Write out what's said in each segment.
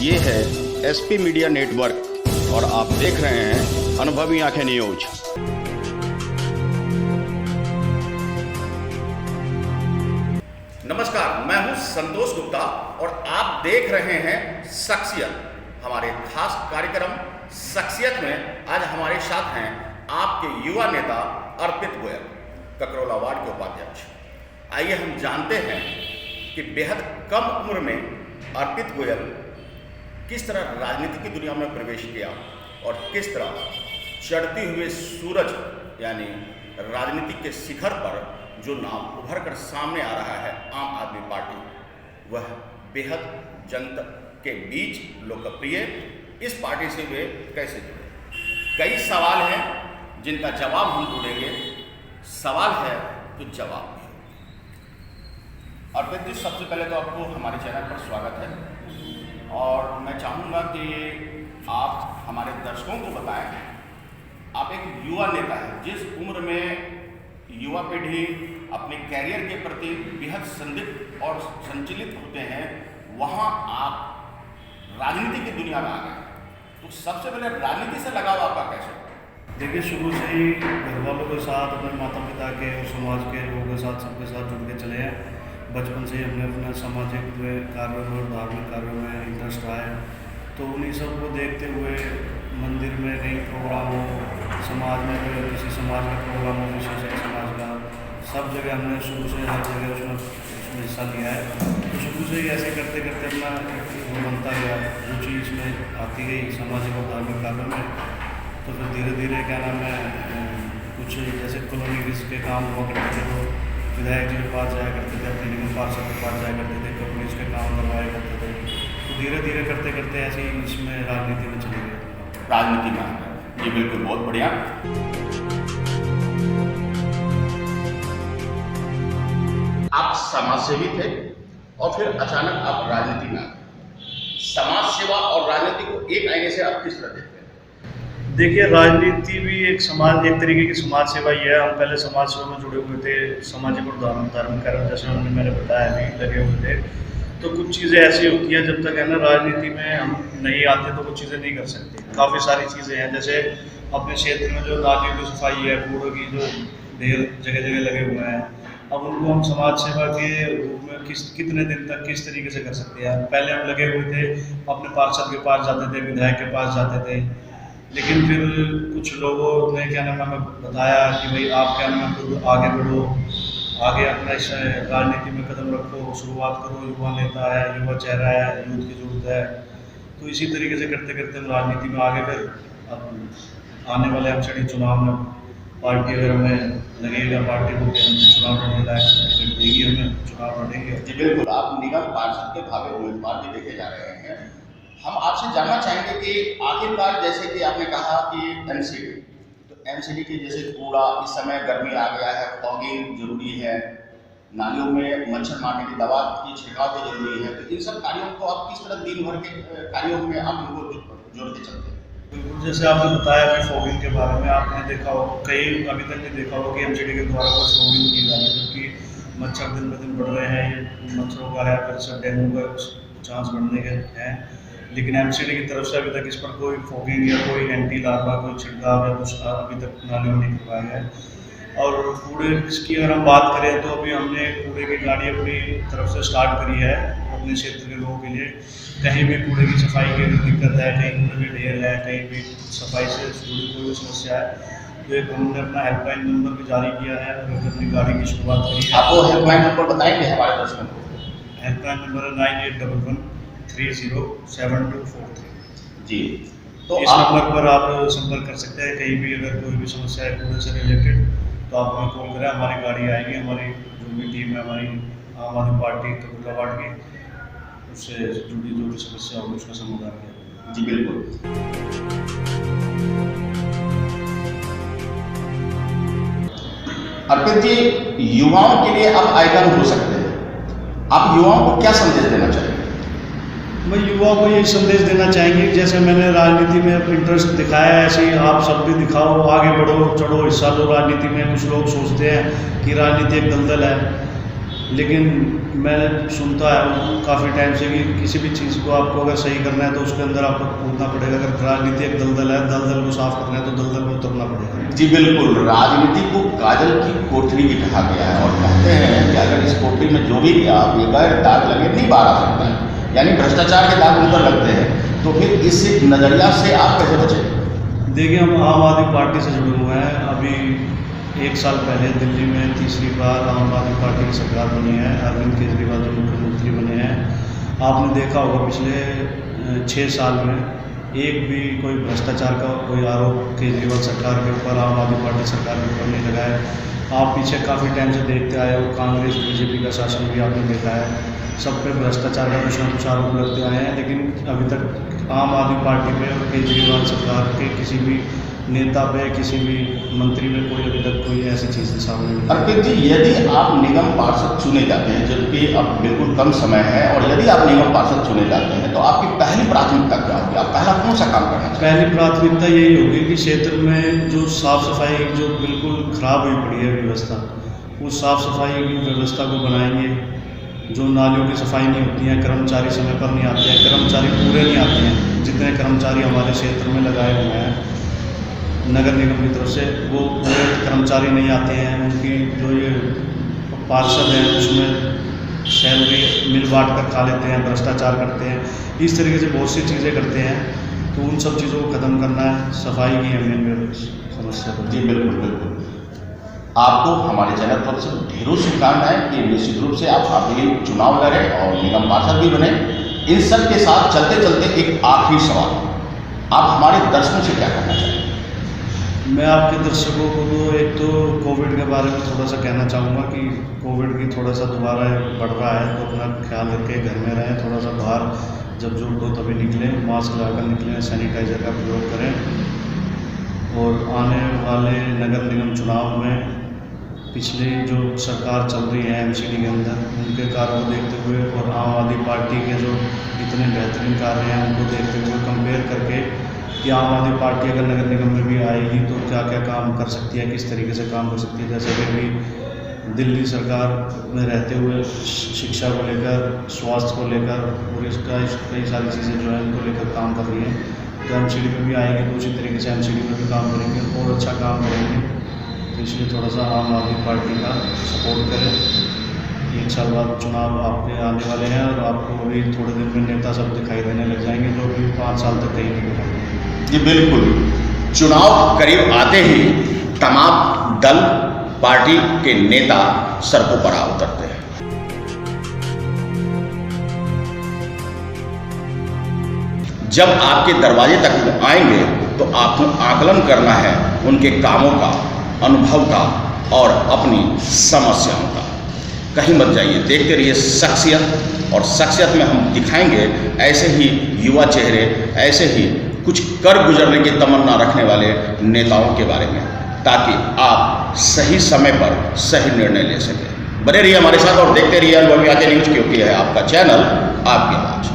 ये है SP media network और आप देख रहे हैं अनुभवी आंखें न्यूज। नमस्कार, मैं हूं संतोष गुप्ता और आप देख रहे हैं शख्सियत। हमारे खास कार्यक्रम शख्सियत में आज हमारे साथ हैं आपके युवा नेता अर्पित गोयल, ककरौला वार्ड के उपाध्यक्ष। आइए हम जानते हैं कि बेहद कम उम्र में अर्पित गोयल किस तरह राजनीति की दुनिया में प्रवेश किया और किस तरह चढ़ते हुए सूरज यानी राजनीति के शिखर पर जो नाम उभर कर सामने आ रहा है आम आदमी पार्टी, वह बेहद जनता के बीच लोकप्रिय। इस पार्टी से वे कैसे जुड़े? कई सवाल हैं जिनका जवाब हम ढूंढेंगे। सवाल है तो जवाब भी। अर्पित जी, सबसे पहले तो आपको हमारे चैनल पर स्वागत है और मैं चाहूँगा कि आप हमारे दर्शकों को बताएं, आप एक युवा नेता हैं। जिस उम्र में युवा पीढ़ी अपने कैरियर के प्रति बेहद संदिग्ध और संचलित होते हैं, वहाँ आप राजनीति की दुनिया में आ गए। तो सबसे पहले राजनीति से लगाव आपका कैसे? देखिए, शुरू से ही घर वालों के साथ, अपने माता पिता के और समाज के लोगों के साथ, सबके साथ जुड़ के चले हैं। बचपन से ही हमने अपने सामाजिक कार्यों में और धार्मिक कार्यों में इंटरेस्ट रहा है। तो उन्हीं सब को देखते हुए मंदिर में कहीं प्रोग्राम हो, समाज में किसी समाज का प्रोग्राम हो, विशेष एक समाज का, सब जगह हमने शुरू से हर जगह उसमें हिस्सा लिया है। तो शुरू से ही ऐसे करते करते अपना वो बनता गया, रुचि इसमें आती गई सामाजिक और धार्मिक कार्यों में। तो फिर धीरे धीरे क्या नाम है, कुछ जैसे कॉलोनी के काम हुआ करते थे तो विधायक जी के पास जाया करते थे, अपने निगम पार्षद के पास जाया करते थे, कॉलोनीज के काम करवाया करते थे। तो धीरे धीरे करते करते ऐसे ही इसमें राजनीति में चले गए। राजनीति में जी बिल्कुल, बहुत बढ़िया। आप समाज सेवी थे और फिर अचानक आप राजनीति में आ गए। समाज सेवा और राजनीति को एक आईने से आप किस तरह देखते हैं? देखिए, राजनीति भी एक तरीके की समाज सेवा ही है। हम पहले समाज सेवा में जुड़े हुए थे, सामाजिक और धार्मिक कार्य जैसे मैंने बताया भी लगे हुए थे। तो कुछ चीज़ें ऐसी होती हैं, जब तक है ना राजनीति में हम नहीं आते तो कुछ चीज़ें नहीं कर सकते। काफ़ी सारी चीज़ें हैं, जैसे अपने क्षेत्र में जो नालियों की सफाई है, कूड़ों की जो ढेर जगह जगह लगे हुए हैं, अब उनको हम समाज सेवा के रूप में कितने दिन तक किस तरीके से कर सकते हैं। पहले हम लगे हुए थे, अपने पार्षद के पास जाते थे, विधायक के पास जाते थे, लेकिन फिर कुछ लोगों ने क्या नाम हमें बताया कि भाई आप क्या नाम खुद आगे बढ़ो, आगे अपना इस राजनीति में कदम रखो, शुरुआत करो, युवा नेता है, युवा चेहरा है, यूथ की जरूरत है। तो इसी तरीके से करते करते हम राजनीति में आगे। फिर अब आने वाले एमसीडी चुनाव में पार्टी अगर हमें लगेगा, पार्टी को चुनाव लड़ने लायक देगी, हमें चुनाव लड़ेंगे। जी बिल्कुल, आप निगम पार्षद के भावी उम्मीदवार भी देखे जा रहे हैं। हम आपसे जानना चाहेंगे कि आखिरकार जैसे कि आपने कहा कि एमसीडी, तो एमसीडी के जैसे कूड़ा, इस समय गर्मी आ गया है, फॉगिंग जरूरी है, नालियों में मच्छर मारने की दवा की छिड़काव भी जरूरी है। तो इन सब कार्यों को आप किस तरह दिन भर के कार्यों में आप इनको जोड़ते चलते हैं? बिल्कुल, जैसे आपने बताया कि फॉगिंग के बारे में आपने देखा हो, कई अभी तक नहीं देखा होगा कि एमसीडी के द्वारा कोई फॉगिंग की जा रही है, जबकि मच्छर दिन ब दिन बढ़ रहे हैं। ये मच्छरों का है, फिर से डेंगू का चांस बढ़ने के हैं, लेकिन एमसीडी की तरफ से अभी तक इस पर कोई फॉगिंग या कोई एंटी लार्वा कोई छिड़काव या कुछ अभी तक नालियों में नहीं करवाया गया है। और कूड़े की अगर हम बात करें तो अभी हमने कूड़े की गाड़ी अपनी तरफ से स्टार्ट करी है अपने क्षेत्र के लोगों के लिए। कहीं भी कूड़े की सफाई की दिक्कत है, कहीं कूड़े की ढेर है, कहीं भी सफाई से जुड़ी कोई समस्या है, तो एक हमने अपना हेल्पलाइन नंबर भी जारी किया है और अपनी गाड़ी की शुरुआत करी है। आप वो हेल्पलाइन नंबर बताएंगे हमारे दर्शकों को? हेल्पलाइन नंबर है 9811 307243 जी। तो इस नंबर पर आप संपर्क कर सकते हैं। कहीं भी अगर कोई भी समस्या है कूड़े से रिलेटेड तो आप हमें कॉल करें, हमारी गाड़ी आएगी। हमारी जो भी टीम है, हमारी आम आदमी पार्टी ककरौला वार्ड की, उससे जुड़ी जो भी समस्या होगी उसका समाधान किया। जी बिल्कुल। अर्पित जी, युवाओं के लिए आप आइकन हो सकते हैं, आप युवाओं को क्या संदेश देना चाहेंगे? मैं युवाओं को यही संदेश देना चाहेंगे, जैसे मैंने राजनीति में इंटरेस्ट दिखाया है, ऐसे ही आप सब भी दिखाओ, आगे बढ़ो, चढ़ो, हिस्सा लो राजनीति में। कुछ लोग सोचते हैं कि राजनीति एक दलदल है, लेकिन मैं सुनता है काफ़ी टाइम से कि किसी भी चीज़ को आपको अगर सही करना है तो उसके अंदर आपको कूदना पड़ेगा। अगर राजनीति एक दलदल है, दलदल को साफ करना है तो दलदल में उतरना पड़ेगा। जी बिल्कुल, राजनीति को काजल की कोठरी भी कहा गया है और कहते हैं कि अगर इस कोठरी में जो भी गया बगैर दाग लगे नहीं बाहर आ सकता है, यानी भ्रष्टाचार के दाग उन पर लगते हैं। तो फिर इस नज़रिया से आप कैसे बचें? देखिए, हम आम आदमी पार्टी से जुड़े हुए हैं। अभी 1 साल पहले दिल्ली में तीसरी बार आम आदमी पार्टी की सरकार बनी है। अरविंद केजरीवाल जो मुख्यमंत्री बने हैं। आपने देखा होगा पिछले 6 साल में एक भी कोई भ्रष्टाचार का कोई आरोप केजरीवाल सरकार के ऊपर, आम आदमी पार्टी सरकार के ऊपर नहीं लगाया। आप पीछे काफ़ी टाइम से देखते आए हो, कांग्रेस बीजेपी का शासन भी आपने देखा है, सब पे भ्रष्टाचार का कुछ ना कुछ आरोप लगते आए हैं। लेकिन अभी तक आम आदमी पार्टी पे और केजरीवाल सरकार के किसी भी नेता पे, किसी भी मंत्री में कोई अभी तक कोई ऐसी चीज़ सामने नहीं। अर्पित जी, यदि आप निगम पार्षद चुने जाते हैं, जबकि अब बिल्कुल कम समय है, और यदि आप निगम पार्षद चुने जाते हैं तो आपकी पहली प्राथमिकता क्या होगी? आप पहला कौन सा काम करना चाहिए? पहली प्राथमिकता यही होगी कि क्षेत्र में जो साफ़ सफाई जो बिल्कुल ख़राब हुई पड़ी है व्यवस्था, उस साफ़ सफाई की व्यवस्था को बनाएंगे। जो नालियों की सफाई नहीं होती है, कर्मचारी समय पर नहीं आते हैं, कर्मचारी पूरे नहीं आते हैं। जितने कर्मचारी हमारे क्षेत्र में लगाए हुए हैं नगर निगम की तरफ से, वो पूरे कर्मचारी नहीं आते हैं। उनकी जो ये पार्षद हैं उसमें सैलरी मिल बांट कर खा लेते हैं, भ्रष्टाचार करते हैं, इस तरीके से बहुत सी चीज़ें करते हैं। तो उन सब चीज़ों को ख़त्म करना है, सफाई की अहमियत समस्या को। जी बिल्कुल बिल्कुल, आपको हमारे चैनल पर से ढेरों शुभकामनाएं कि निश्चित रूप से आप अभी चुनाव लड़ें और निगम पार्षद भी बने। इन सब के साथ चलते चलते एक आखिरी सवाल, आप हमारे दर्शकों से क्या कहना चाहेंगे? मैं आपके दर्शकों को तो एक तो कोविड के बारे में थोड़ा सा कहना चाहूँगा कि कोविड की थोड़ा सा दोबारा बढ़ रहा है, तो अपना ख्याल रखें, घर में रहें, थोड़ा सा बाहर जब जरूरत हो तभी निकलें, मास्क लगाकर निकलें, सैनिटाइज़र का प्रयोग करें। और आने वाले नगर निगम चुनाव में पिछली जो सरकार चल रही है एमसीडी के अंदर, उनके कार्यों को देखते हुए और आम आदमी पार्टी के जो इतने बेहतरीन कार्य हैं उनको देखते हुए कंपेयर करके कि आम आदमी पार्टी अगर नगर निगम में भी आएगी तो क्या क्या काम कर सकती है, किस तरीके से काम कर सकती है। जैसे कि अभी दिल्ली सरकार में रहते हुए शिक्षा को लेकर, स्वास्थ्य को लेकर और इसका कई सारी चीज़ें जो है उनको लेकर काम कर रही हैं। तो एमसीडी में भी आएगी तो उसी तरीके से एमसीडी में भी काम करेंगे और अच्छा काम करेंगे। तो इसलिए थोड़ा सा आम आदमी पार्टी का सपोर्ट करें। 1 साल बाद चुनाव आपके आने वाले हैं और आपको अभी थोड़े दिन में नेता सब दिखाई देने लग जाएंगे जो अभी 5 साल तक कहीं नहीं दिखाएंगे। जी बिल्कुल, चुनाव करीब आते ही तमाम दल पार्टी के नेता सड़कों पर आ उतरते हैं। जब आपके दरवाजे तक वो आएंगे तो आपको आकलन करना है उनके कामों का, अनुभव का और अपनी समस्याओं का। कहीं मत जाइए, देखते रहिए शख्सियत, और शख्सियत में हम दिखाएंगे ऐसे ही युवा चेहरे, ऐसे ही कुछ कर गुजरने की तमन्ना रखने वाले नेताओं के बारे में, ताकि आप सही समय पर सही निर्णय ले सकें। बने रहिए हमारे साथ और देखते रहिए अनुभवी आके न्यूज़, क्योंकि है आपका चैनल, आपकी आवाज़।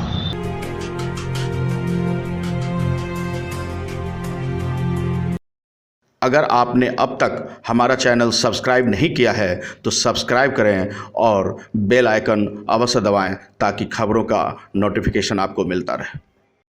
अगर आपने अब तक हमारा चैनल सब्सक्राइब नहीं किया है तो सब्सक्राइब करें और बेल आइकन अवश्य दबाएं ताकि खबरों का नोटिफिकेशन आपको मिलता रहे।